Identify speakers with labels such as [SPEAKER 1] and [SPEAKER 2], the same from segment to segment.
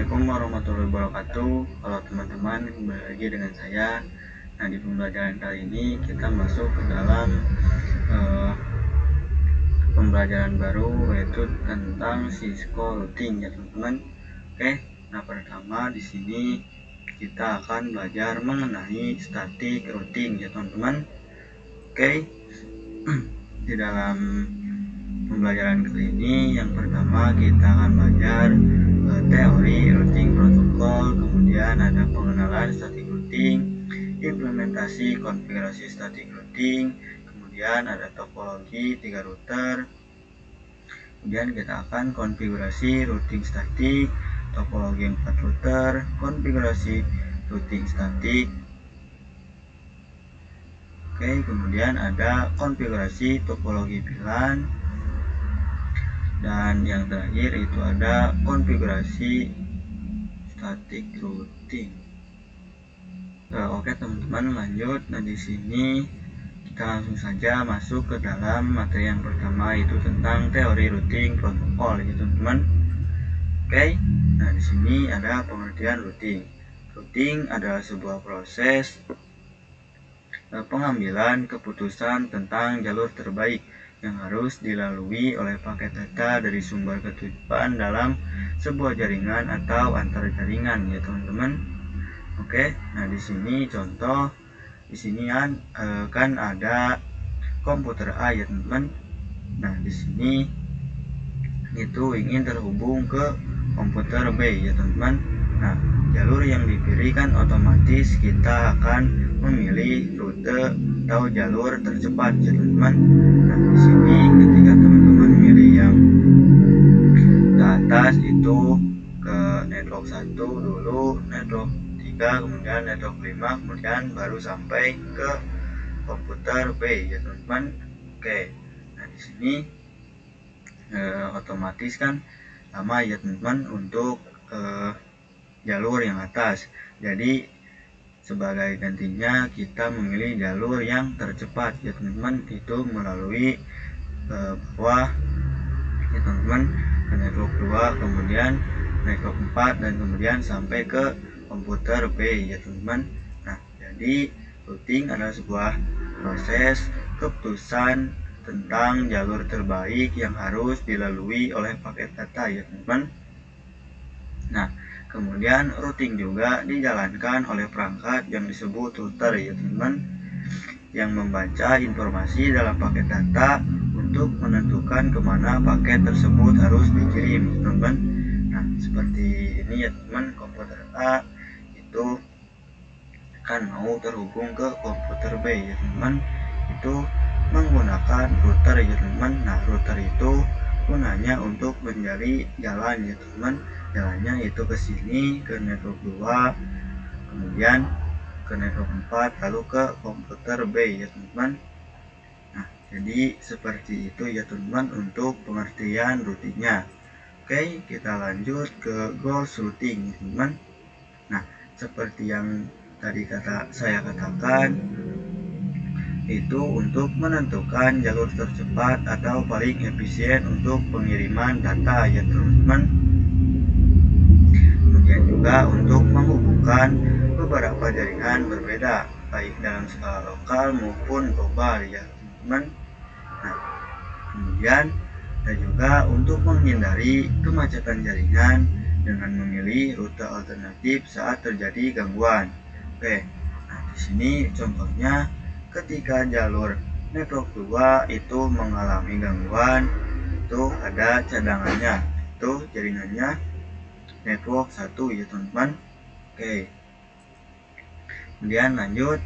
[SPEAKER 1] Assalamualaikum warahmatullahi wabarakatuh. Halo teman-teman, kembali lagi dengan saya. Nah, di pembelajaran kali ini kita masuk ke dalam pembelajaran baru, yaitu tentang Cisco routing ya teman-teman. Oke, nah pertama di sini kita akan belajar mengenai static routing ya teman-teman. Oke, di dalam pembelajaran kali ini yang pertama kita akan belajar teori routing protokol, kemudian ada pengenalan static routing, implementasi konfigurasi static routing, kemudian ada topologi 3 router, kemudian kita akan konfigurasi routing static, topologi 4 router, konfigurasi routing static. Oke, kemudian ada konfigurasi topologi VLAN, dan yang terakhir itu ada konfigurasi static routing. Oke teman-teman, lanjut. Nah, di sini kita langsung saja masuk ke dalam materi yang pertama, itu tentang teori routing protokol ya teman-teman. Oke, nah di sini ada pengertian routing. Routing adalah sebuah proses pengambilan keputusan tentang jalur terbaik yang harus dilalui oleh paket data dari sumber ke tujuan dalam sebuah jaringan atau antar jaringan ya teman-teman. Oke, nah di sini contoh, di sini kan ada komputer A ya teman-teman. Nah di sini itu ingin terhubung ke komputer B ya teman-teman. Nah, jalur yang dipilih kan otomatis kita akan memilih rute atau jalur tercepat ya teman-teman. Nah, di sini ketika teman-teman milih yang ke atas itu ke network 1 dulu, network 3, kemudian network 5, kemudian baru sampai ke komputer B ya teman-teman. Oke, nah di sini otomatis kan lama ya teman-teman untuk jalur yang atas. Jadi sebagai gantinya kita memilih jalur yang tercepat ya teman-teman, itu melalui bawah ya teman-teman ke network 2, kemudian network 4, dan kemudian sampai ke komputer B ya teman-teman. Nah, jadi routing adalah sebuah proses keputusan tentang jalur terbaik yang harus dilalui oleh paket data ya teman-teman. Nah, kemudian routing juga dijalankan oleh perangkat yang disebut router ya teman-teman, yang membaca informasi dalam paket data untuk menentukan kemana paket tersebut harus dikirim teman-teman. Nah, seperti ini ya teman, komputer A itu kan mau terhubung ke komputer B ya teman, itu menggunakan router ya teman. Nah, router itu gunanya untuk mencari jalan ya teman. Jalannya itu ke sini, ke network 2, kemudian ke network 4, lalu ke komputer B ya teman. Nah, jadi seperti itu ya teman untuk pengertian routingnya. Oke, kita lanjut ke goals routing ya teman. Nah, seperti yang tadi saya katakan, itu untuk menentukan jalur tercepat atau paling efisien untuk pengiriman data ya teman-teman. Kemudian juga untuk menghubungkan beberapa jaringan berbeda, baik dalam skala lokal maupun global ya teman-teman. Nah, kemudian dan juga untuk menghindari kemacetan jaringan dengan memilih rute alternatif saat terjadi gangguan. Oke, nah di sini contohnya ketika jalur network 2 itu mengalami gangguan, itu ada cadangannya, itu jaringannya network 1 ya teman-teman. Oke, kemudian lanjut.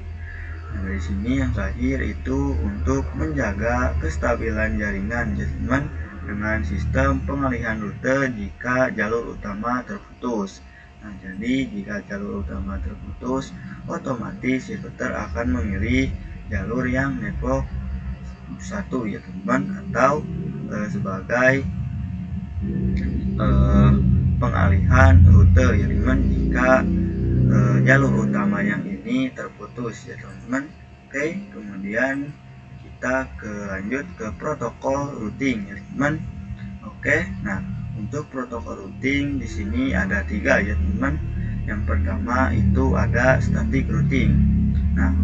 [SPEAKER 1] Nah, dari sini yang terakhir itu untuk menjaga kestabilan jaringan ya teman, dengan sistem pengalihan rute jika jalur utama terputus. Nah, jadi jika jalur utama terputus, otomatis si router akan memilih jalur yang network 1 ya teman, atau sebagai pengalihan rute ya teman jika jalur utama yang ini terputus ya teman-teman. Oke, kemudian kita lanjut ke protokol routing ya teman. Oke, nah untuk protokol routing di sini ada 3 ya teman-teman. Yang pertama itu ada static routing. Nah,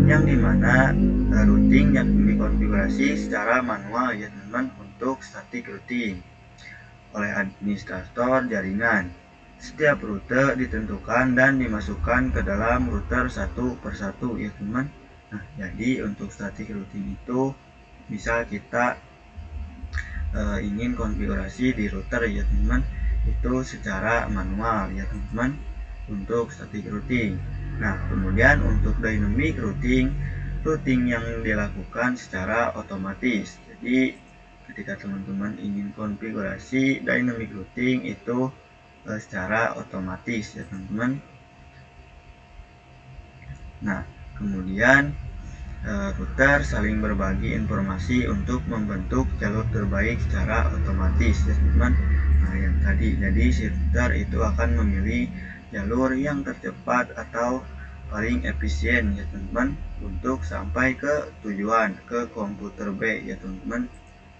[SPEAKER 1] yang dimana routing yang dikonfigurasi secara manual ya teman-teman untuk static routing oleh administrator jaringan. Setiap rute ditentukan dan dimasukkan ke dalam router satu persatu ya teman. Nah, jadi untuk static routing itu bisa kita ingin konfigurasi di router ya teman, itu secara manual ya teman untuk static routing. Nah, kemudian untuk dynamic routing yang dilakukan secara otomatis. Jadi ketika teman-teman ingin konfigurasi dynamic routing itu secara otomatis ya teman-teman. Nah, kemudian router saling berbagi informasi untuk membentuk jalur terbaik secara otomatis ya teman-teman. Nah, yang tadi jadi si router itu akan memilih jalur yang tercepat atau paling efisien ya teman-teman untuk sampai ke tujuan, ke komputer B ya teman-teman.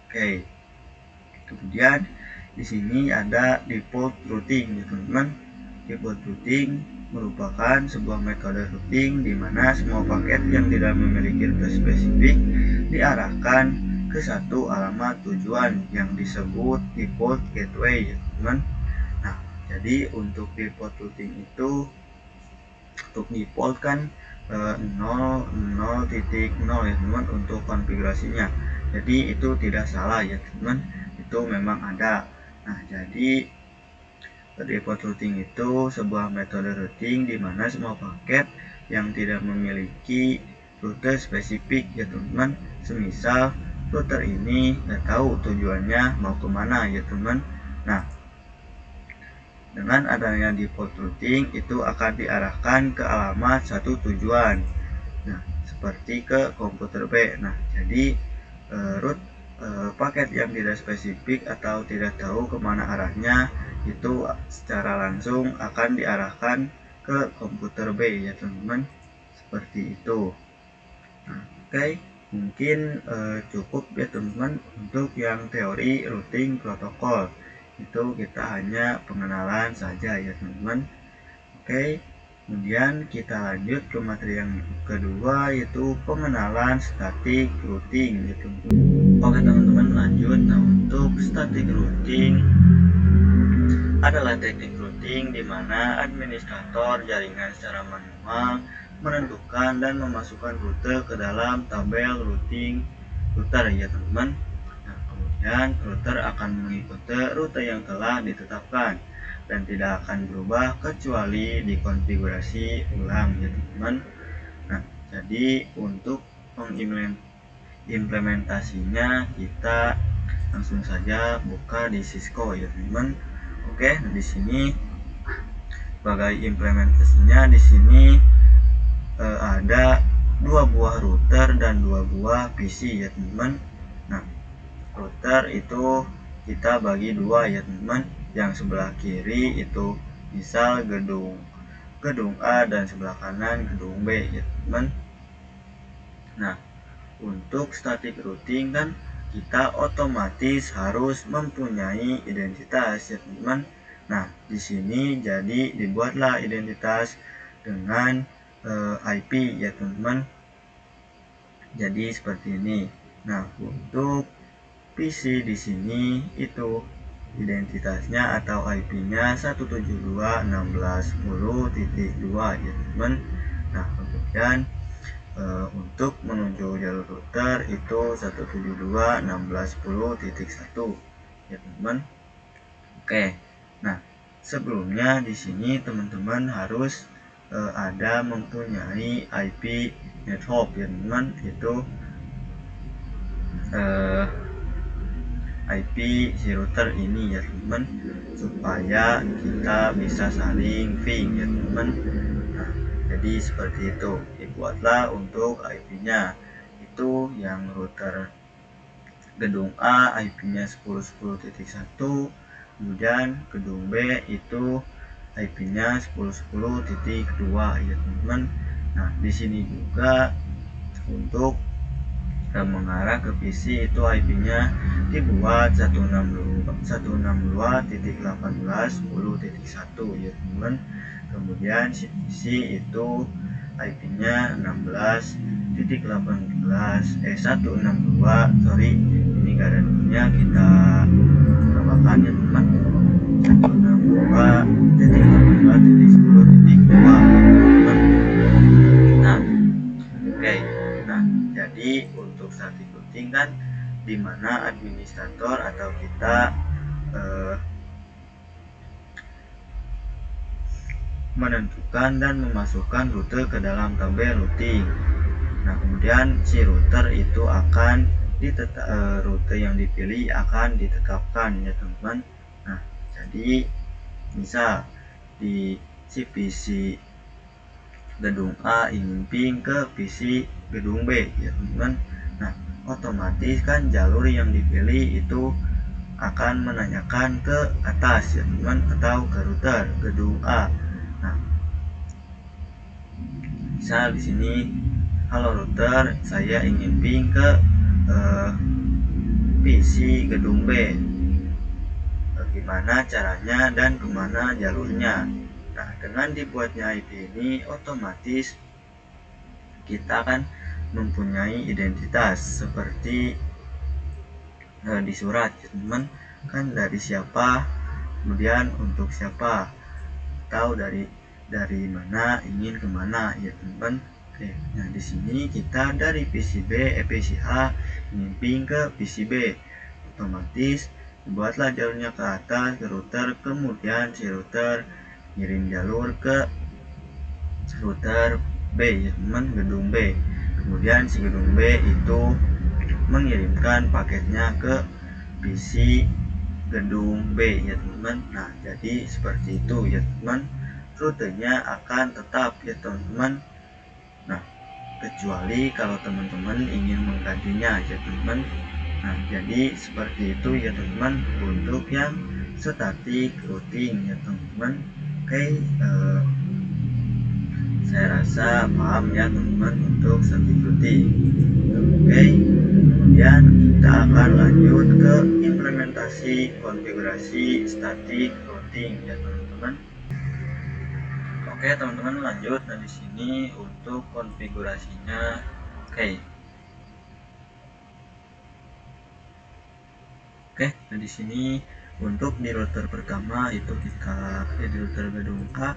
[SPEAKER 1] Oke. Kemudian di sini ada default routing ya teman-teman. Default routing merupakan sebuah metode routing di mana semua paket yang tidak memiliki rute spesifik diarahkan ke satu alamat tujuan yang disebut default gateway ya teman. Nah, jadi untuk default routing itu untuk default kan 0.0 ya teman untuk konfigurasinya. Jadi itu tidak salah ya teman, itu memang ada. Nah, jadi default routing itu sebuah metode routing di mana semua paket yang tidak memiliki rute spesifik ya teman. Semisal router ini nggak tahu tujuannya mau kemana ya teman. Nah, dengan adanya default routing itu akan diarahkan ke alamat satu tujuan. Nah, seperti ke komputer B. Nah, jadi paket yang tidak spesifik atau tidak tahu kemana arahnya itu secara langsung akan diarahkan ke komputer B ya teman-teman, seperti itu. Nah, oke, mungkin cukup ya teman-teman untuk yang teori routing protokol. Itu kita hanya pengenalan saja ya teman-teman. Oke, kemudian kita lanjut ke materi yang kedua, yaitu pengenalan static routing ya teman-teman. Oke teman-teman, lanjut. Nah, untuk static routing adalah teknik routing di mana administrator jaringan secara manual menentukan dan memasukkan rute ke dalam tabel routing router ya teman-teman. Nah, kemudian router akan mengikuti rute yang telah ditetapkan dan tidak akan berubah kecuali dikonfigurasi ulang ya teman-teman. Nah, jadi untuk implementasinya kita langsung saja buka di Cisco ya teman-teman. Oke, nah di sini sebagai implementasinya di sini ada 2 buah router dan 2 buah PC ya teman-teman. Nah, router itu kita bagi 2 ya teman-teman. Yang sebelah kiri itu misal gedung A dan sebelah kanan gedung B ya teman-teman. Nah, untuk static routing kan kita otomatis harus mempunyai identitas ya teman-teman. Nah, di sini jadi dibuatlah identitas dengan IP ya teman-teman. Jadi seperti ini. Nah, untuk PC di sini itu identitasnya atau IP-nya 172.16.10.2 ya teman. Nah, kemudian untuk menuju jalur router itu 172.16.10.1 ya teman-teman. Oke. Nah, sebelumnya di sini teman-teman harus ada mempunyai IP network ya teman-teman, itu IP si router ini ya teman, supaya kita bisa saling ping ya teman. Nah, jadi seperti itu dibuatlah untuk IP-nya. Itu yang router gedung A IP-nya 10.10.1, kemudian gedung B itu IP-nya 10.10.2 ya teman-teman. Nah, di sini juga untuk mengarah ke PC itu IP-nya dibuat 162.18.10.1 ya teman-teman. Kemudian CPC itu IP-nya 162, ini gak ada dunia, kita tambahkan ya teman, 162.18.10.2. Nah, oke. Nah, jadi untuk static routing kan dimana administrator atau kita menentukan dan memasukkan rute ke dalam tabel routing. Nah, kemudian si router itu akan rute yang dipilih akan ditetapkan ya teman-teman. Nah, jadi misal di si PC gedung A ingin ping ke PC gedung B ya teman-teman. Nah, otomatis kan jalur yang dipilih itu akan menanyakan ke atas ya teman, atau ke router gedung A. Nah, misal di sini, halo router, saya ingin ping ke PC gedung B. Bagaimana caranya dan kemana jalurnya? Nah, dengan dibuatnya IP ini, otomatis kita kan mempunyai identitas seperti di surat ya teman, kan dari siapa, kemudian untuk siapa, atau dari mana ingin kemana ya teman. Oke, nah di sini kita dari PC A ingin ping ke PC B, otomatis buatlah jalurnya ke atas ke router, kemudian si router kirim jalur ke router B ya teman, gedung B. Kemudian si gedung B itu mengirimkan paketnya ke PC gedung B ya teman. Nah, jadi seperti itu ya teman, rutenya akan tetap ya teman. Nah, kecuali kalau teman-teman ingin menggantinya ya teman. Nah, jadi seperti itu ya teman untuk yang static routing ya teman-teman. Oke, saya rasa paham ya teman-teman untuk static routing. Oke, kemudian kita akan lanjut ke implementasi konfigurasi static routing ya teman-teman. Oke teman-teman, lanjut. Nah, di sini untuk konfigurasinya. Oke, nah di sini untuk di router pertama itu kita di router gedung A,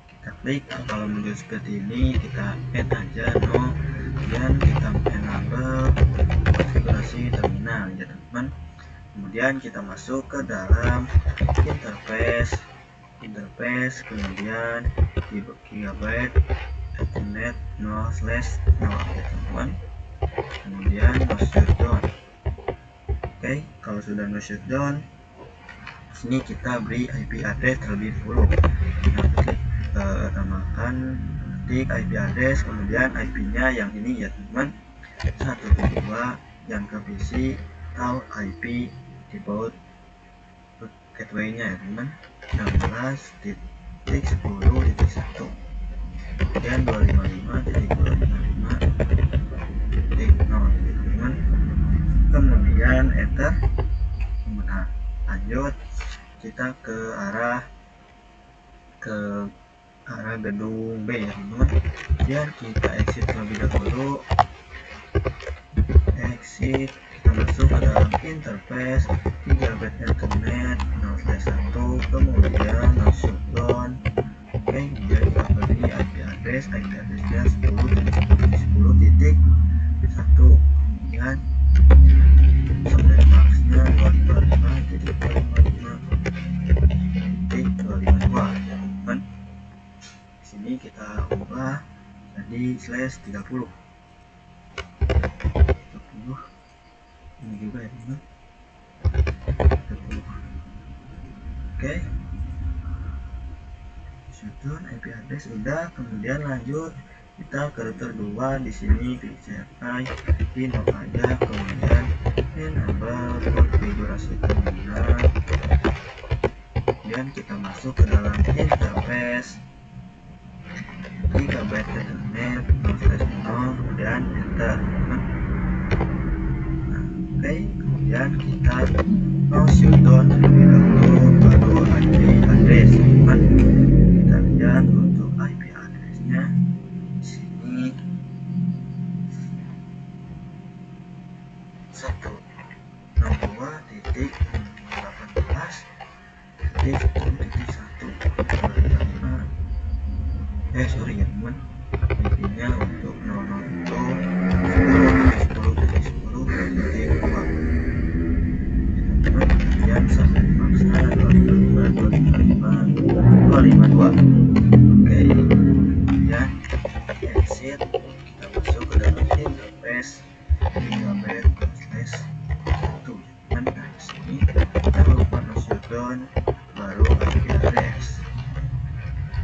[SPEAKER 1] kita klik. Kalau menjadi seperti ini kita add aja no, kemudian kita enable konfigurasi terminal ya teman. Kemudian kita masuk ke dalam interface, kemudian gigabyte ethernet 0/0 ya teman. Kemudian no shutdown. Oke, kalau sudah no shutdown, sini kita beri IP address terlebih dahulu. Nah, tambahkan ketik IP address, kemudian IP-nya yang ini ya teman, 172 yang ke PC atau IP default gateway-nya ya teman, 16.10.1, kemudian 255.255.0 ya teman. Kemudian enter. Nah, lanjut kita ke arah gedung B ya teman. Kemudian kita exit terlebih dahulu. Exit, kita masuk ke dalam interface gigabyte ethernet 0/1, kemudian no shutdown. Oke, kemudian kita beri IP address-nya 10.10.10.1, kemudian sampai max-nya 255.255.252 ya teman. Di sini kita ubah jadi /30 ini juga ya teman, 30. Oke, shutdown IP address udah. Kemudian lanjut kita ke router 2. Di sini klik CFI, pin off aja, kemudian enable konfigurasi terminal. Kemudian kita masuk ke dalam interface gigabyte ethernet 0/0, kemudian enter. Nah, oke, kemudian kita no shutdown zone terlebih dahulu, baru IP address. Teman, kita lihat untuk IP addressnya di sini 192.18.1.1. Sorry ya teman, IP-nya untuk 00 itu 10.10.10.2. Kemudian sampai dimaksa 255.255.252. Oke, kemudian exit, kita masuk ke dalam interface gigabit/1. Dan dari sini jangan lupa no shutdown, baru IP address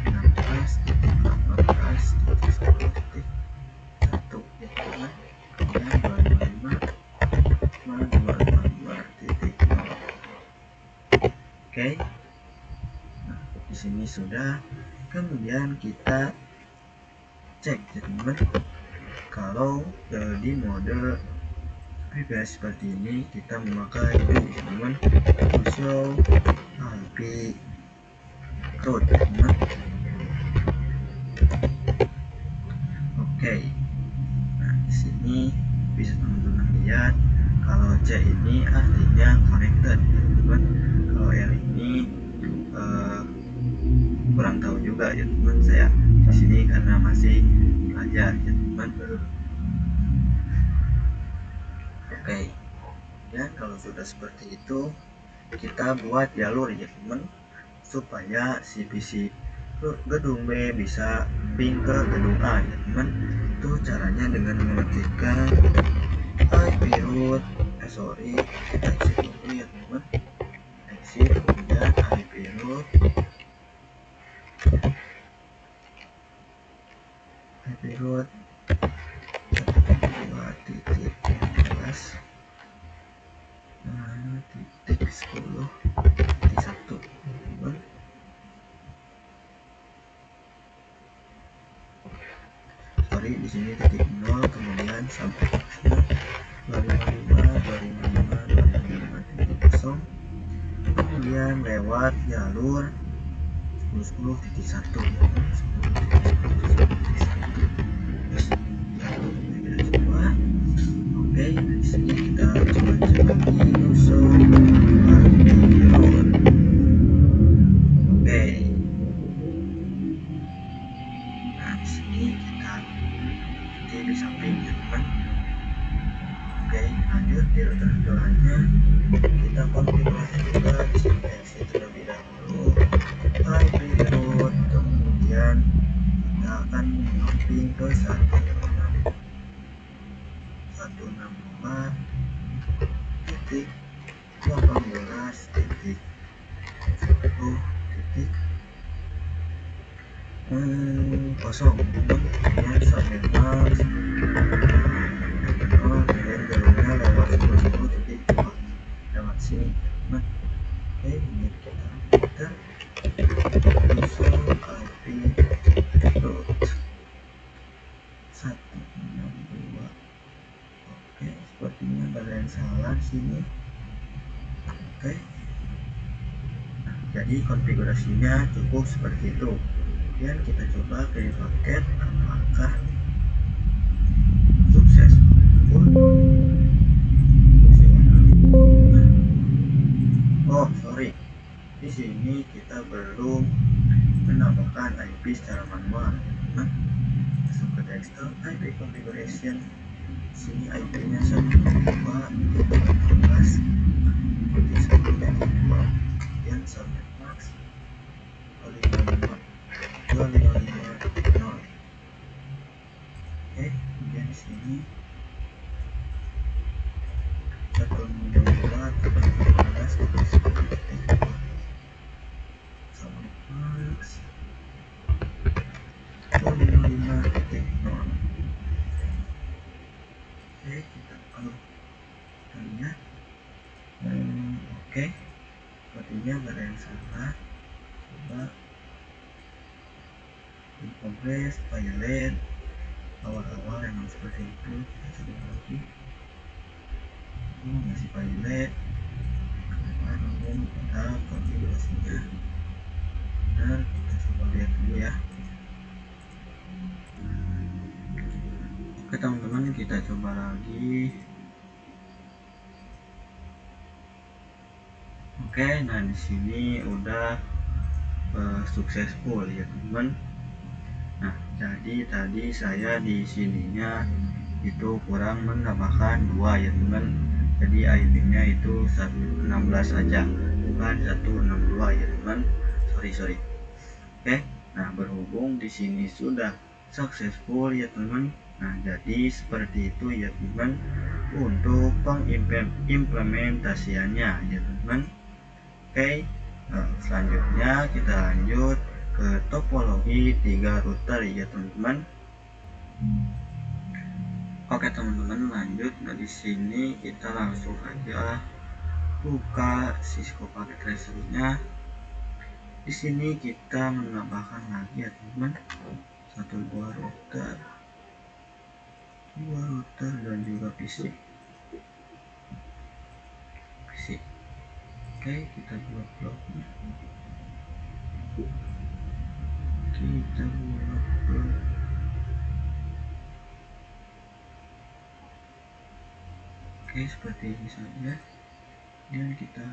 [SPEAKER 1] 16.18.10.1, ya teman. Kemudian 255.255.0. Oke, nah di sini sudah. Kemudian kita cek ya teman, kalau di mode VPS seperti ini kita memakai itu teman, show IP root teman. Oke, nah di sini bisa teman-teman lihat kalau C ini artinya connected teman. Kalau L ini kurang tahu juga ya teman, saya di sini karena masih belajar ya teman. Oke, dan kalau sudah seperti itu kita buat jalur ya teman, supaya si PC gedung B bisa ping ke gedung A ya teman. Itu caranya dengan mengetikkan IP root, kita exit dulu ya teman, exit, kemudian IP root, titik 10.1. Sorry, di sini titik 0, kemudian sampai 255.255.255.0, kemudian lewat jalur 10.10.1. Oke, di sini kita coba cek lagi usul root. Oke, nah di sini kita nanti bisa ping ya teman. Oke, lanjut di router keduanya kita konfigurasi juga. Di sini exit terlebih dahulu IP root, kemudian kita akan ping ke 164.18.0, kemudian subnet max, kemudian jalurnya lewat 10.10.2 lewat sini. Nah, oke, ini kita enter usul IP root 162. Oke, sepertinya ada yang salah di sini. Oke, nah, jadi konfigurasinya cukup seperti itu. Kemudian kita coba create paket, apakah sukses. Oh sorry, di sini kita belum menambahkan IP secara manual. Nah, masuk ke desktop, IP configuration. Sini IP-nya 192.18.1.2, kemudian subnet max 255.255.0. Oke, kemudian di sini 192.18.1.2 subnet max 255.0. Oke, kita lihat. Oke, sepertinya nggak ada yang salah. Coba compress, pilot, awal-awal emang seperti itu. Kita coba lagi. Masih pilot, mantap konfigurasinya. Benar, kita coba lihat dulu ya. Oke teman-teman, kita coba lagi. Oke, nah di sini udah successful ya teman. Nah, jadi tadi saya di sininya itu kurang menambahkan 2 ya teman. Jadi IP-nya itu 116 saja, bukan 162 ya teman. Sorry. Oke, nah berhubung di sini sudah successful ya teman. Nah, jadi seperti itu ya teman untuk pengimplementasiannya ya teman. Oke, selanjutnya kita lanjut ke topologi 3 router ya teman-teman. Oke teman-teman, lanjut. Nah, di sini kita langsung aja buka Cisco Packet Tracer-nya. Di sini kita menambahkan lagi ya teman-teman, 2 router dan juga PC. Oke, kita buat bloknya. Oke, seperti ini saja. Dan kita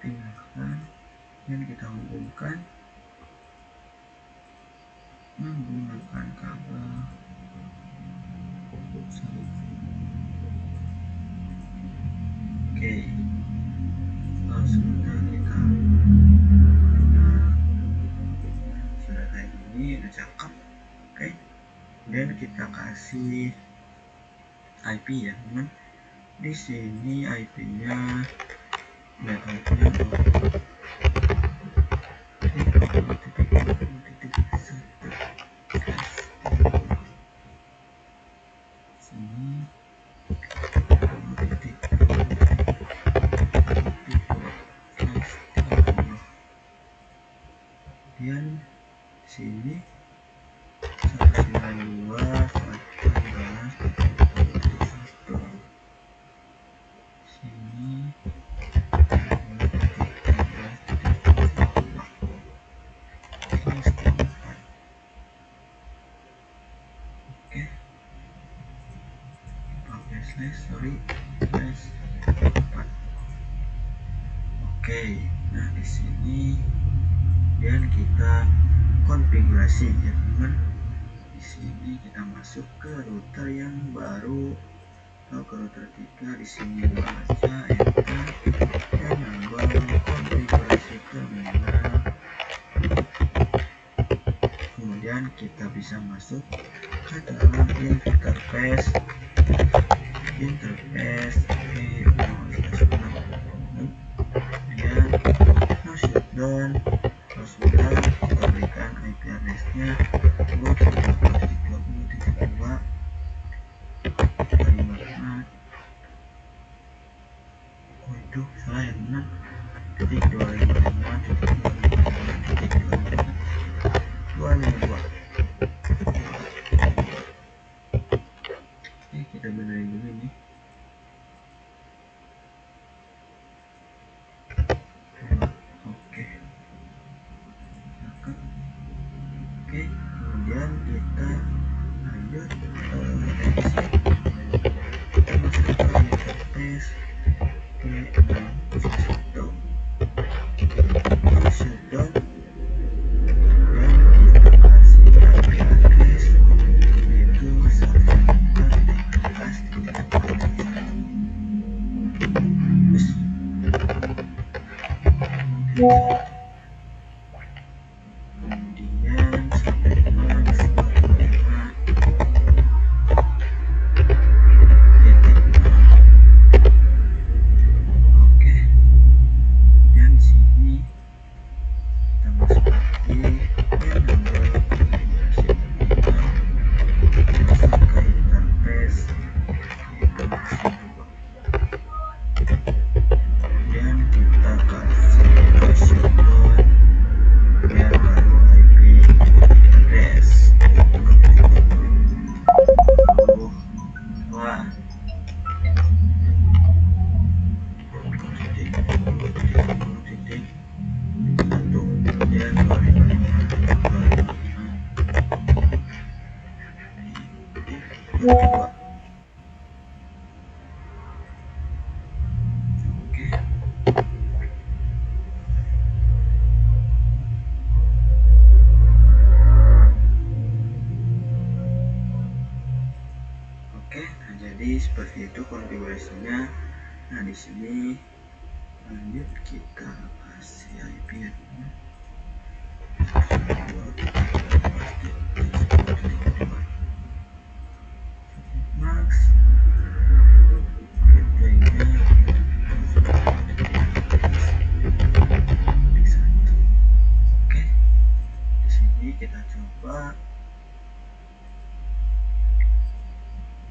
[SPEAKER 1] pindahkan dan kita hubungkan menggunakan kabel Oke, langsung kita sudah kayak gini, udah cakep. Oke, dan kita kasih IP ya teman. Di sini IP-nya metodenya kemudian sini 192 sini 12.13.4. Oke, pakai slash 4. Oke, nah di sini dan kita konfigurasi ya teman. Di sini kita masuk ke router yang baru atau ke router 3. Di sini baca enter dan nambah konfigurasi terminal. Kemudian kita bisa masuk ke dalam interface kemudian no shutdown. Kalau sudah kita berikan IP address-nya 2.20.2 kalimat. Oh itu salah ya teman. Titik 255.255.252. Oke, kita benerin dulu nih. Oke, kemudian kita lanjut interface shutdown dan kita kasih IP address yaitu 114.13.4. Dan kita kasih sini lanjut kita kasih IP ya teman. Max gateway-nya oke, di sini kita coba.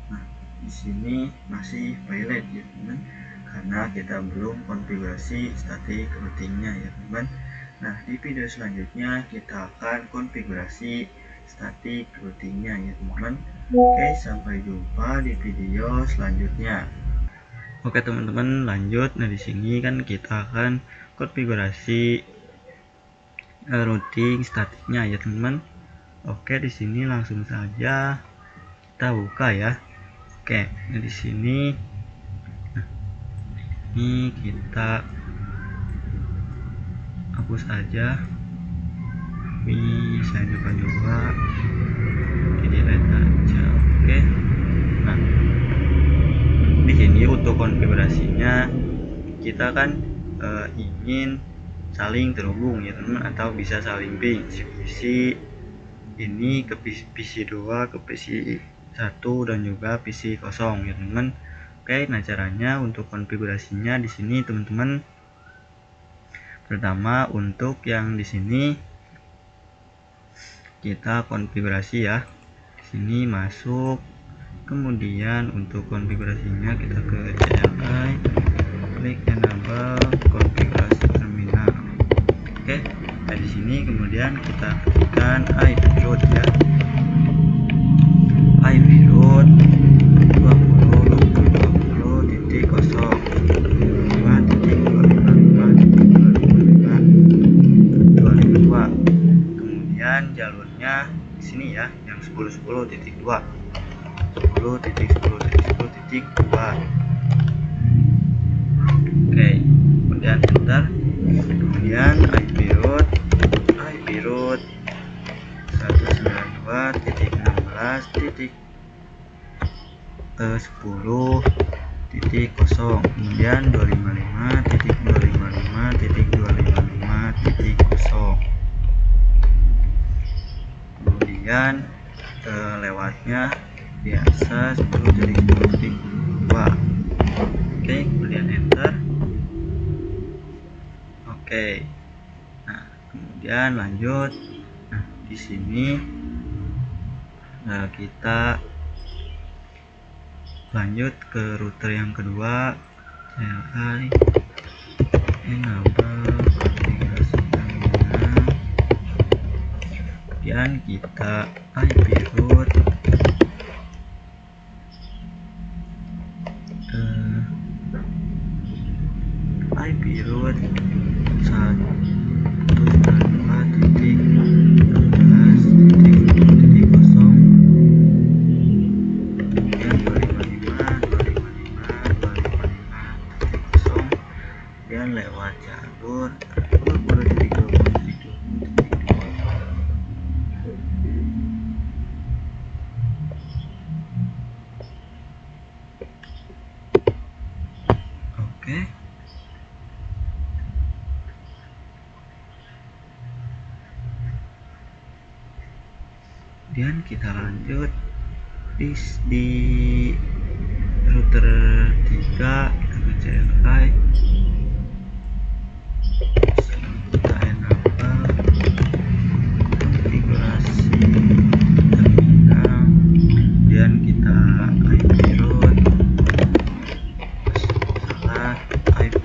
[SPEAKER 1] Nah, di sini masih pilot ya teman, karena kita belum konfigurasi static routingnya ya teman. Nah, di video selanjutnya kita akan konfigurasi static routingnya ya teman. Oke, sampai jumpa di video selanjutnya. Oke teman-teman, lanjut. Nah, di sini kan kita akan konfigurasi routing statiknya ya teman. Oke, di sini langsung saja kita buka ya. Oke, nah di sini ini kita hapus aja. Ini saya coba di delete aja. Oke. Nah, di sini untuk konfigurasinya kita kan ingin saling terhubung ya teman, atau bisa saling ping PC ini ke PC 2 ke PC 1 dan juga PC kosong ya teman. Oke, nah caranya untuk konfigurasinya di sini teman-teman. Pertama, untuk yang di sini kita konfigurasi ya. Di sini masuk, kemudian untuk konfigurasinya kita ke CLI, klik enable konfigurasi terminal. Oke, nah di sini kemudian kita ketikkan IP root ya. IP root 20.20.20.5.25.25.25. Kemudian jalurnya di sini ya, yang 10.10.2 10.10.10.2. Oke, kemudian enter. Kemudian IP root 192.16.10.0, kemudian 255.255.255.0, kemudian lewatnya biasa 10.10.2. Oke, kemudian enter. Oke, nah kemudian lanjut. Nah, di sini kita lanjut ke router yang kedua, CLI enable konfigurasi terminal. Kemudian kita IP root IP root 192.16.10, dan lewat jalur 20.20.20.2. Oke. Kemudian kita lanjut di router 3, kita ke CLI, kita enable konfigurasi terminal, kemudian kita IP root IP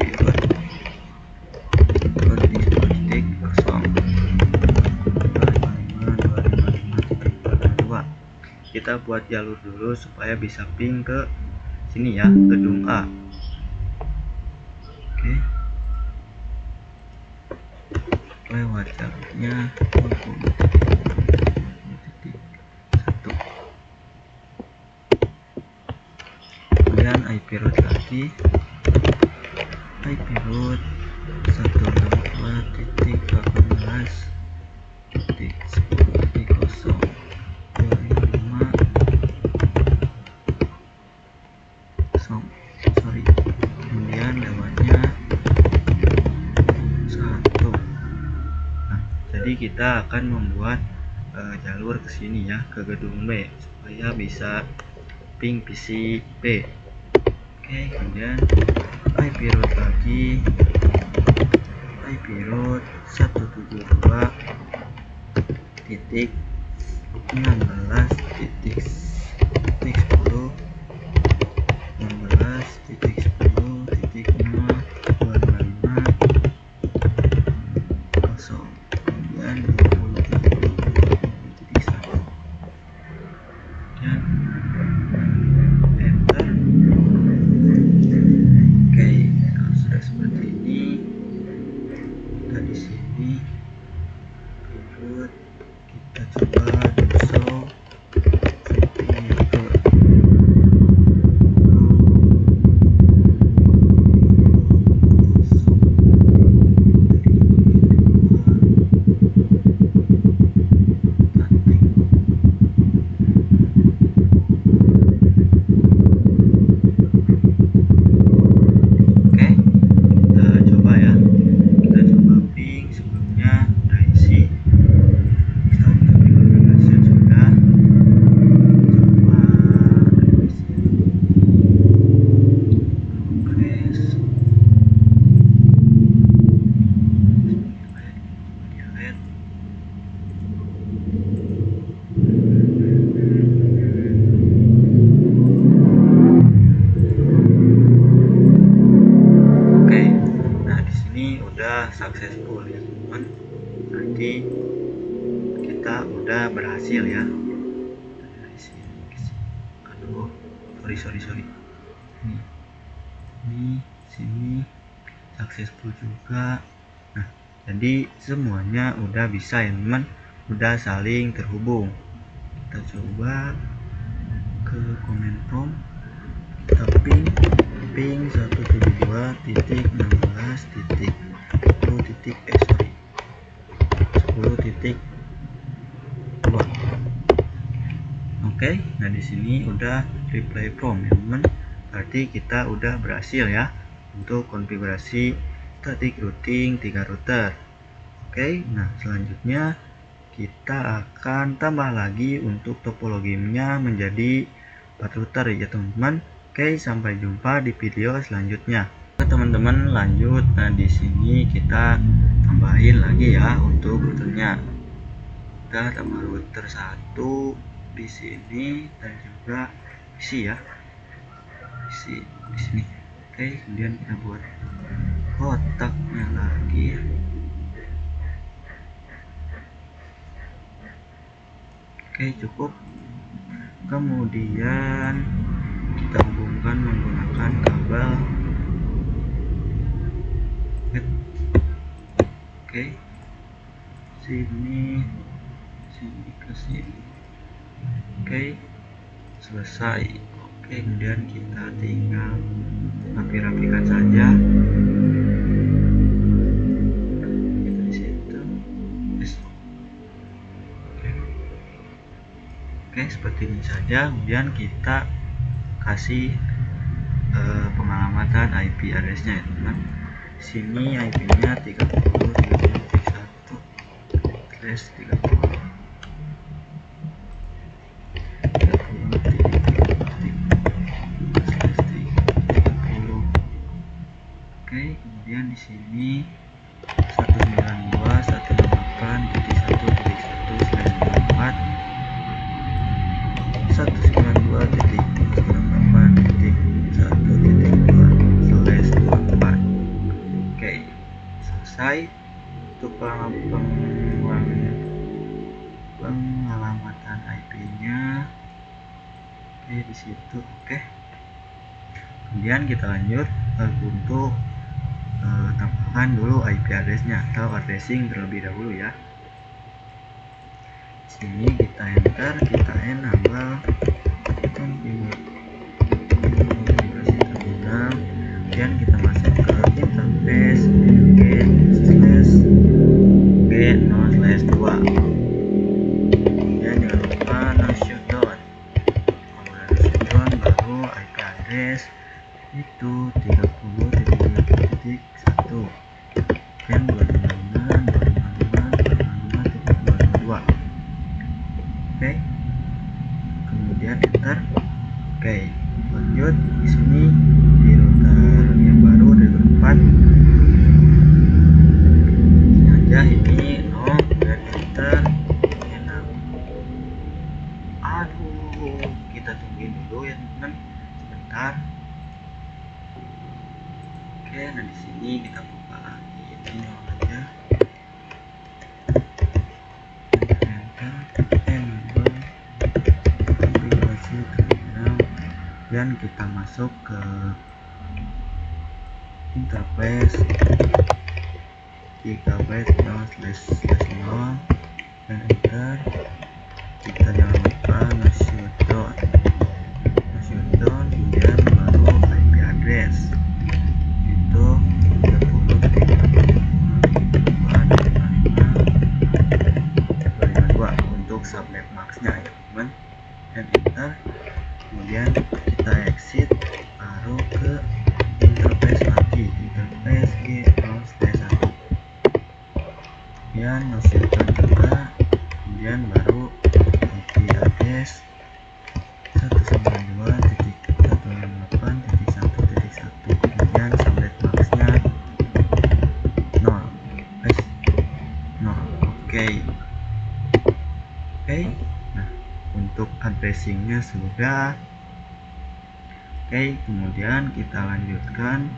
[SPEAKER 1] root discotik 0.25.25.25.2. Kita buat jalur dulu supaya bisa ping ke sini ya, gedung A. Oke, lewat jalurnya 20.1. kemudian IP root lagi, IP root 192.18.10.25. kemudian kita akan membuat jalur ke sini ya, ke gedung B, supaya bisa ping PC B. Oke, kemudian IP route lagi, IP route 172.16.10 16.10.025 kemudian 20.1 dan enter. Oke, kalau sudah seperti ini, kita di sini input, kita coba do show successful ya teman-teman. Nanti kita udah berhasil ya. Dari sini ke sini. Aduh, sorry. Ini sini successful juga. Nah, jadi semuanya udah bisa ya teman, udah saling terhubung. Kita coba ke command prompt, kita ping 172.16.10.2. Oke, nah di sini udah reply from ya teman. Berarti kita udah berhasil ya untuk konfigurasi static routing 3 router. Oke, nah selanjutnya kita akan tambah lagi untuk topologinya menjadi 4 router ya teman-teman. Oke, sampai jumpa di video selanjutnya. Teman-teman lanjut. Nah di sini kita tambahin lagi ya untuk routernya. Kita tambah router 1 di sini dan juga isi ya, isi di sini. Oke, kemudian kita buat kotaknya lagi. Oke, cukup. Kemudian kita hubungkan menggunakan kabel. Oke, sini ke sini. Oke, selesai. Oke, kemudian kita tinggal rapi-rapikan saja. Kita di situ. Oke, seperti ini saja. Kemudian kita kasih pengalamatan IP address-nya ya teman. Di sini IP-nya 30.31/30. Oke, kemudian di sini 192.168.1.1.1.1.2/1.2. Oke, selesai untuk pengalamatan IP-nya. Oke, di situ. Oke. Kemudian kita lanjut untuk tambahkan dulu IP address-nya atau addressing terlebih dahulu ya. Sini kita enter, kita enable konfigurasi terminal, kemudian kita masuk ke interface get/g0/2. kemudian jangan lupa no shutdown. Kalau ada shutdown baru IP address itu 30.1 dan 256.255.255 Oke, nah di sini kita buka lagi ini aja. Enter, enable konfigurasi terminal, dan kita masuk ke interface gigabyte //0 dan enter. Kita jangan lupa nge-shutdown, kemudian baru IP address itu 30.255.252 untuk subnet max-nya ya teman, dan enter. Kemudian kita exit, baru ke interface lagi, interface g/1, kemudian nge-shutdown juga, kemudian baru IP address 192.168.1.1, kemudian subnet max-nya 0. Oke. Nah, untuk addressingnya sudah. Oke, kemudian kita lanjutkan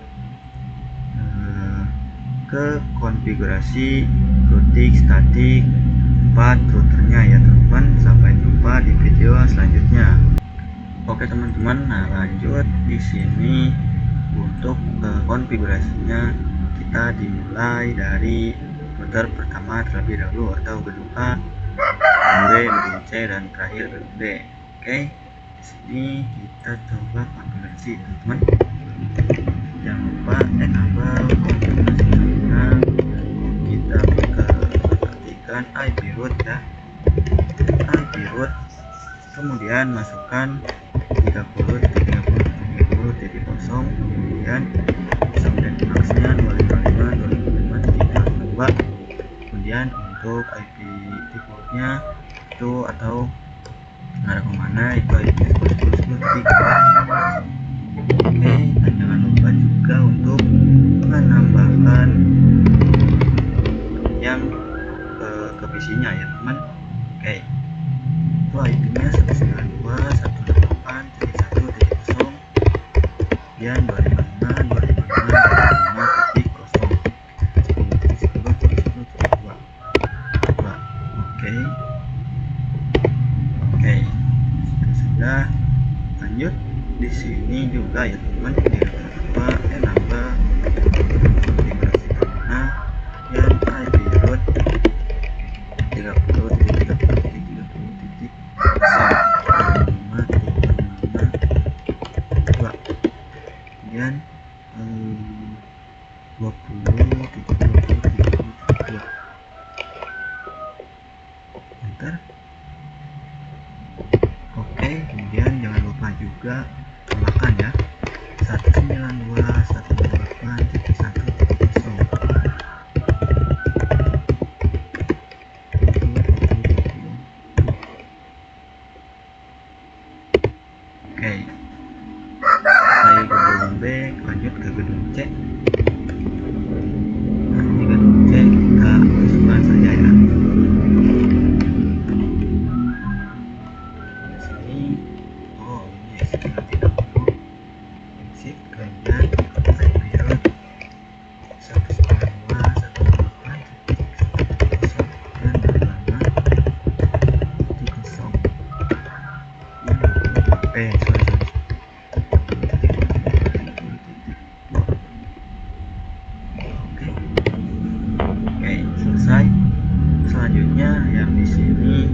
[SPEAKER 1] ke konfigurasi routing static path routernya ya teman-teman. Sampai jumpa di video selanjutnya. Oke teman-teman, nah lanjut di sini untuk konfigurasinya kita dimulai dari router pertama terlebih dahulu, atau gedung A, gedung B, gedung C, dan terakhir gedung D. Oke, di sini kita coba konfigurasi teman-teman. Jangan lupa enable konfigurasi terminal. Kita perhatikan IP root ya, IP root, kemudian masukkan 30.30.30.0, kemudian subnet max-nya 255.255.352. Kemudian untuk IP default-nya itu, atau ada kemana, itu IP 10.10.10.3. Oke, dan jangan lupa juga untuk menambahkan yang ke PC-nya ya teman. Oke, itu IP-nya 192.168.1.0, kemudian 255.255.0, 10.10.10.2. Oke, sudah. Lanjut di sini juga ya teman, jangan lupa enable konfigurasi terminal yang IP root 30.30.0.5.5.2, kemudian 20.20.2. Enter. Oke, kemudian jangan lupa juga tambahkan ya 192.168.1.0. Oke, selesai gedung B, lanjut ke gedung C. Nah, di gedung C kita masukkan saja ya. Selesai. Selanjutnya yang di sini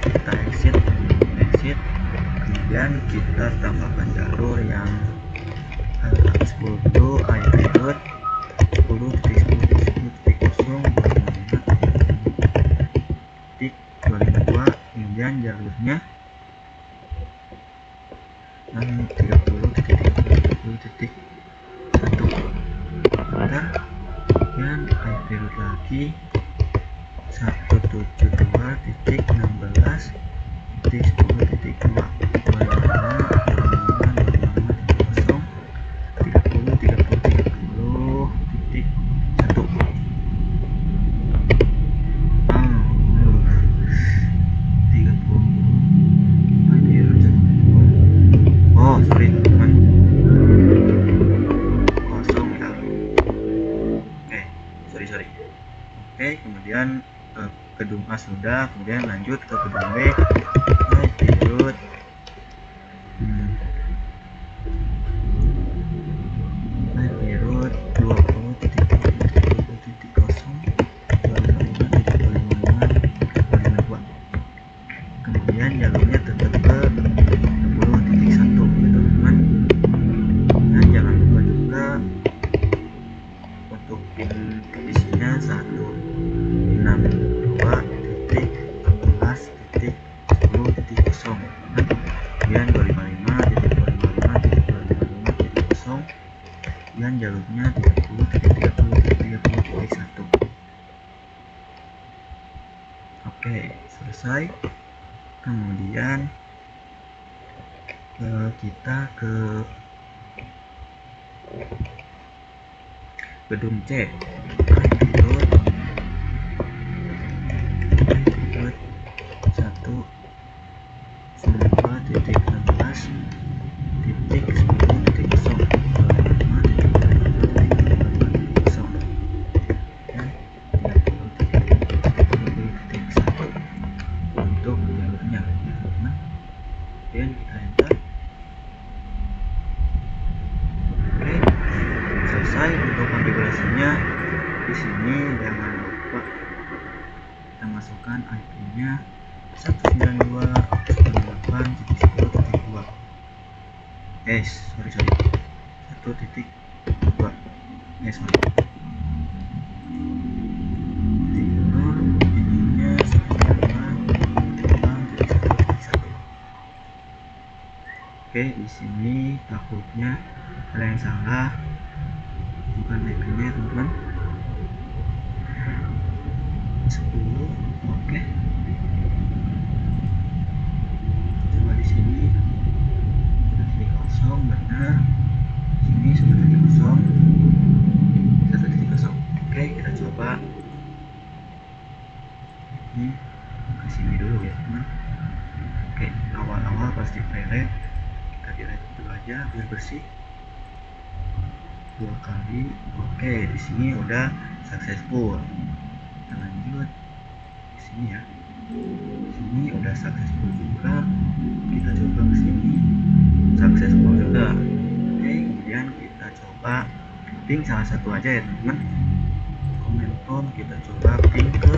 [SPEAKER 1] kita exit, kemudian kita tambahkan jalur yang 10 IP root 10.10.10.255.2, kemudian jalurnya 30.30.1, dan IP root lagi 172.16.10.2. Oke, kemudian gedung A sudah, kemudian lanjut ke gedung B. Lanjut Pirut 20.0.20.0 kemudian jalurnya tetap ke 10.1 teman-teman. Dan jangan lupa juga untuk pin isinya 162.14.10.0 kemudian 255.255.255.0 dan jalurnya 30.30.30.1. Oke, selesai. Kemudian kita ke gedung C. Pirut 1.19.10.0 untuk jalurnya, teman-teman. Kemudian kita enter. Oke, selesai untuk konfigurasinya. Di sini jangan lupa kita masukkan IP-nya 192.168.10.2. Sorry 1.2. Ininya 192.168.1. Oke, di sini takutnya ada yang salah, bukan IP-nya, teman-teman. 10. Oke, coba di sini sudah kosong, benar. Sini sudah kosong, 1.0. Oke, kita coba ini ke sini dulu ya, teman. Oke, awal-awal pasti delete, kita delete dulu aja biar bersih. 2 kali. Oke, di sini udah successful. Kita lanjut di sini ya. Di sini udah successful juga. Kita coba ke sini, successful juga. Oke, kemudian kita coba ping salah satu aja ya, teman-teman. Command prompt kita coba ping ke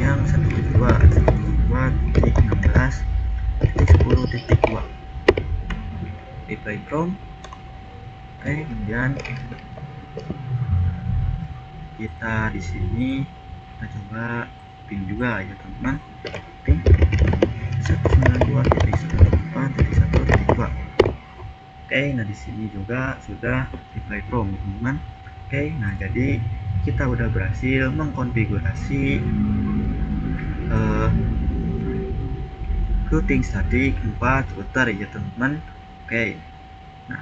[SPEAKER 1] yang 172.16.10.2. Reply prompt. Oke, kemudian kita di sini kita coba ping juga ya, teman-teman. Ping 192.168.1.2. Oke, nah di sini juga sudah reply prompt, teman-teman. Oke, nah jadi kita udah berhasil mengkonfigurasi routing static 4 router ya, teman-teman. Oke, nah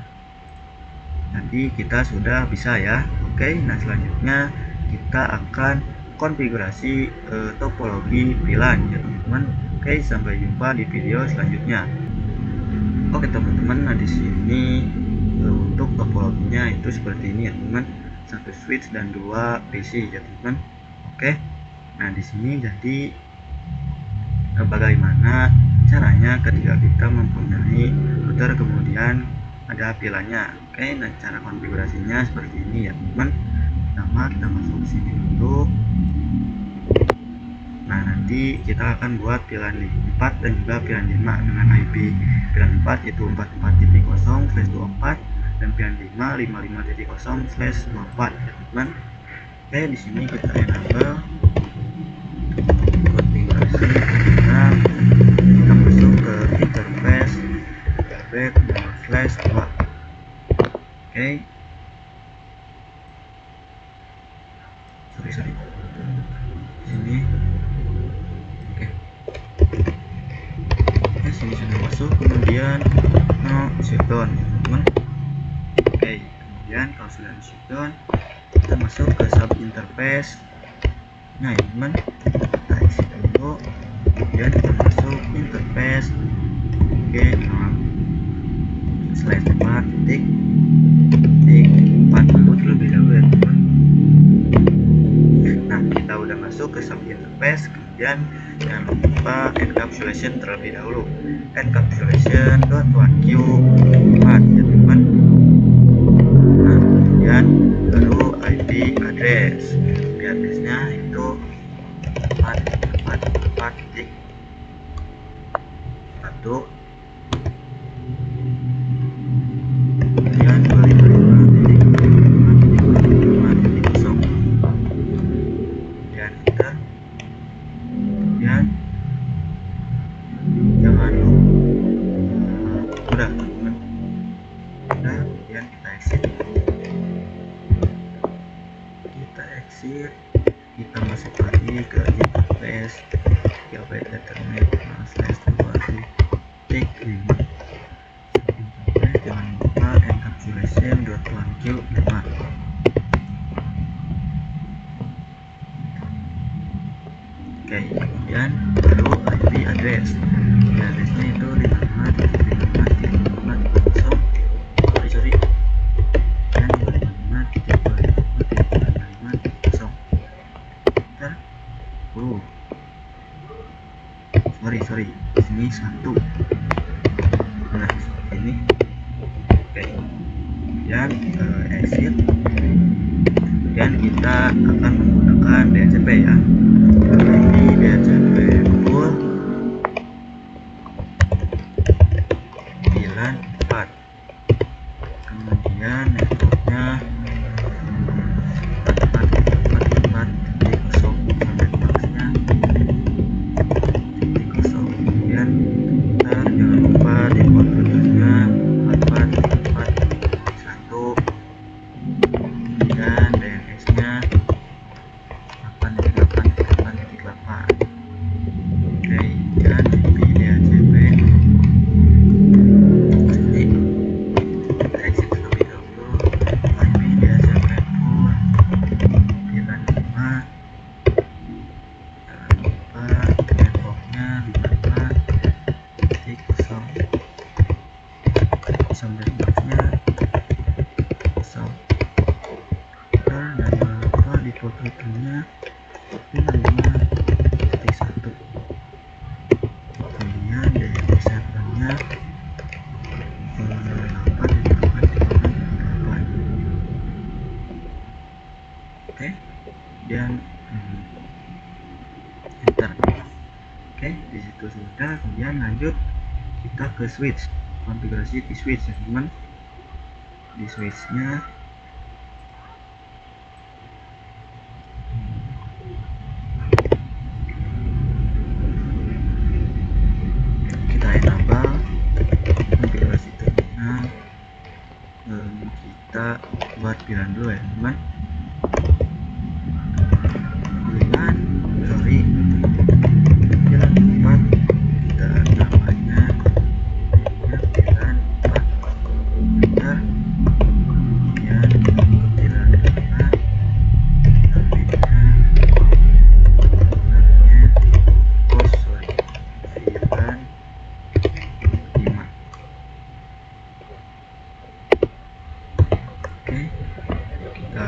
[SPEAKER 1] jadi kita sudah bisa ya. Oke, nah selanjutnya kita akan konfigurasi topologi VLAN ya, teman-teman. Oke, sampai jumpa di video selanjutnya. Oke, teman-teman, nah di sini untuk topologinya itu seperti ini ya, teman. 1 switch dan 2 PC ya, teman-teman. Oke, nah di sini jadi bagaimana caranya ketika kita mempunyai router kemudian ada VLAN-nya. Oke, nah cara konfigurasinya seperti ini ya, teman. Pertama kita masuk sini dulu. Nah, nanti kita akan buat VLAN 4 dan juga VLAN 5 dengan IP VLAN 4 itu 44.0/24 dan VLAN 5 55.0/24 ya, teman. Oke, di sini kita enable konfigurasi. Kita masuk ke interface /2. Oke, sorry sini. Oke, sini sudah masuk, kemudian no shutdown ya, teman. Oke, kemudian kalau sudah di shutdown kita masuk ke sub interface. Nah ya, teman, kita isi dulu, kemudian kita masuk interface. Oke, /4 titik 4 dulu terlebih dahulu ya, teman. Nah, kita udah udah masuk ke sub interface, kemudian jangan lupa encapsulation terlebih dahulu. Encapsulation .1Q 4 ya teman. Nah, kemudian baru IP address. IP addressnya itu 4.4.4.1, kemudian 255.255.0, kemudian enter. Kemudian jangan lupa udah teman, udah. Kemudian kita exit, kita masuk lagi ke interface gigabyte ethernet /2 tik 5 interface. Jangan lupa encapsulation .1Q 5. Oke, kemudian baru IP address. IP addressnya itu 55.55.4.0, sorry, dan 255.255.0. Bentar. Sorry, di sini 1. Nah, seperti ini. Oke. Kemudian exit. Kemudian kita akan menggunakan DHCP ya. Ini DHCP full 94. Kemudian networknya 44.44.0 sampai maxnya 0. Kemudian jangan lupa di port routernya 44.1. dan DNS-nya 8.8.8.8. Oke, dan IP DHCP ini kita exit terlebih dahulu. IP DHCP full 95. Jangan lupa networknya 55.0 sampai maxnya 0. Dan jangan lupa di port routernya 55.1. Kemudian DNS servernya 8.8.8.8. Oke, dan enter. Oke, disitu sudah. Kemudian lanjut kita ke switch, konfigurasi di switch ya teman. Di switchnya kita enable konfigurasi terminal. Kita buat VLAN dulu ya teman. VLAN 4, kita namanya VLAN 4. Enter. Kemudian VLAN 5, namanya VLAN 5. Oke, kita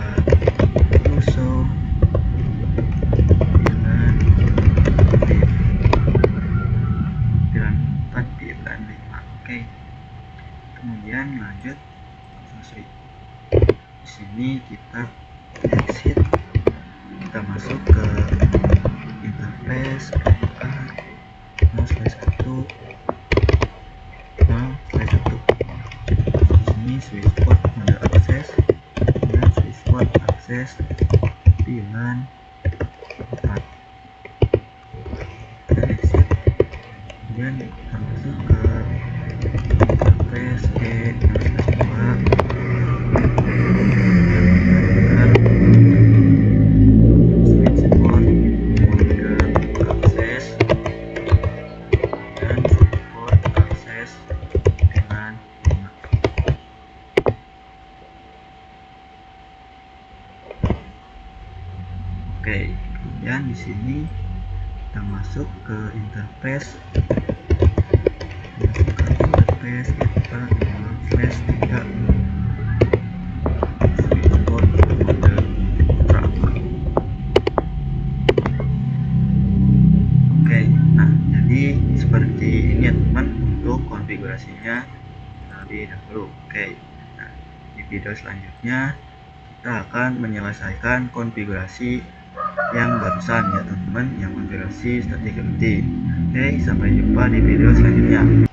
[SPEAKER 1] show VLAN 4, VLAN 5. Oke, kemudian lanjut switch. Di sini kita exit, kita masuk ke interface, /1 di sini switch port mode akses dan switch port akses VLAN 4. Kita exit, kemudian kita masuk ke interface switch port mode akses dan switch port akses VLAN 5. Oke, kemudian di sini kita masuk ke interface. Kita flash 3 switch port mode truck. seperti ini ya teman untuk konfigurasinya lebih dahulu. Oke, nah di video selanjutnya kita akan menyelesaikan konfigurasi yang barusan ya teman-teman, yang konfigurasi static routing. Oke, sampai jumpa di video selanjutnya.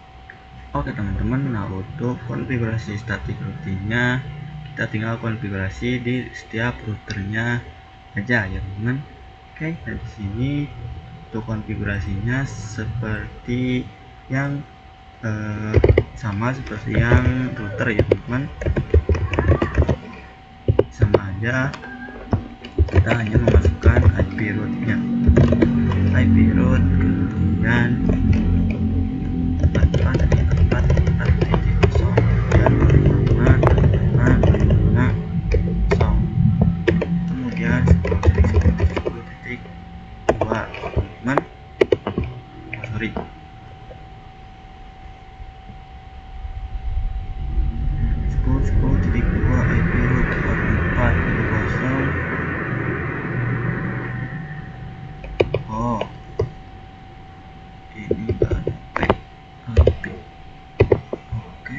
[SPEAKER 1] Oke teman-teman, nah untuk konfigurasi static routingnya kita tinggal konfigurasi di setiap routernya aja ya teman-teman. Oke, nah di sini untuk konfigurasinya seperti yang sama seperti yang router ya teman-teman, sama aja, kita hanya memasukkan IP rootnya, IP root, kemudian 44.4.4.0 dan 55.55.0, kemudian 10.10.10.2 teman-teman. Sorry, 10.10.2 IP root 44.0. Oh, ini IP. Oke,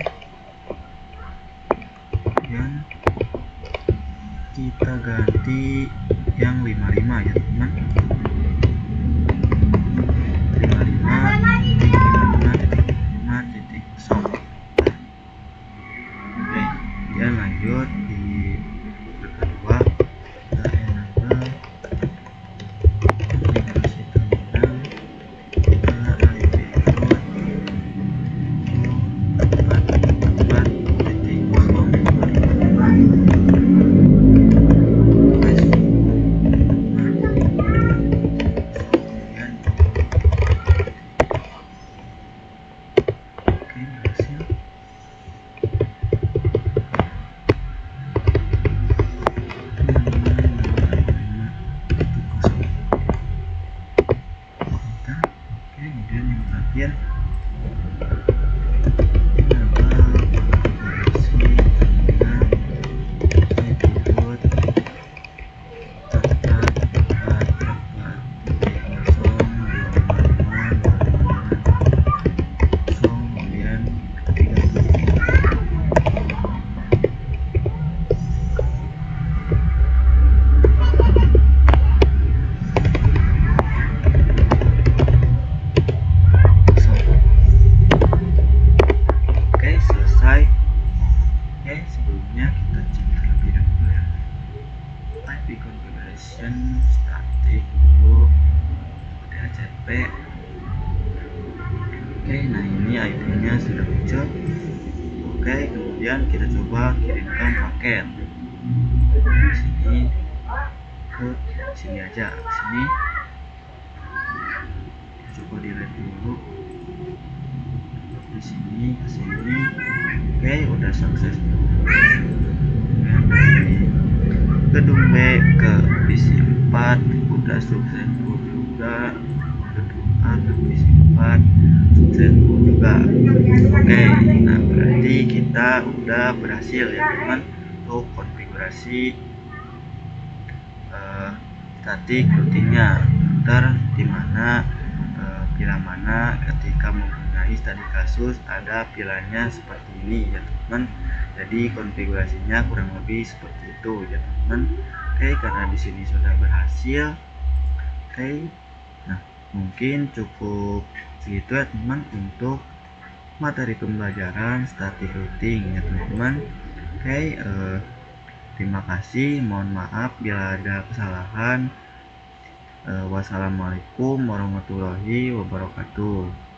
[SPEAKER 1] kemudian kita ganti yang 55 ya teman, 55.55.0. Oke, kemudian lanjut di kedua, kita enable konfigurasi terminal, kita IP root 44.4.4.0. Kemudian yang terakhir sebelumnya kita cek terlebih dahulu ya, IP configuration static dulu DHCP. Oke, nah ini IP nya sudah muncul. Oke, kemudian kita coba kirimkan paket di sini ke sini aja, ke sini kita coba delete dulu, di sini ke sini. Oke, udah sukses. Kemudian dari gedung B ke PC 4 udah sukses juga, gedung A ke PC 4 sukses juga. Oke, nah berarti kita udah berhasil ya teman untuk konfigurasi static routingnya, router dimana pila mana ketika mempunyai static kasus ada pilanya seperti ini ya teman. Jadi konfigurasinya kurang lebih seperti itu ya teman. Oke, karena di sini sudah berhasil. Oke, nah mungkin cukup segitu ya teman untuk materi pembelajaran static routing ya teman-teman. Oke, terima kasih, mohon maaf bila ada kesalahan. Wassalamualaikum warahmatullahi wabarakatuh.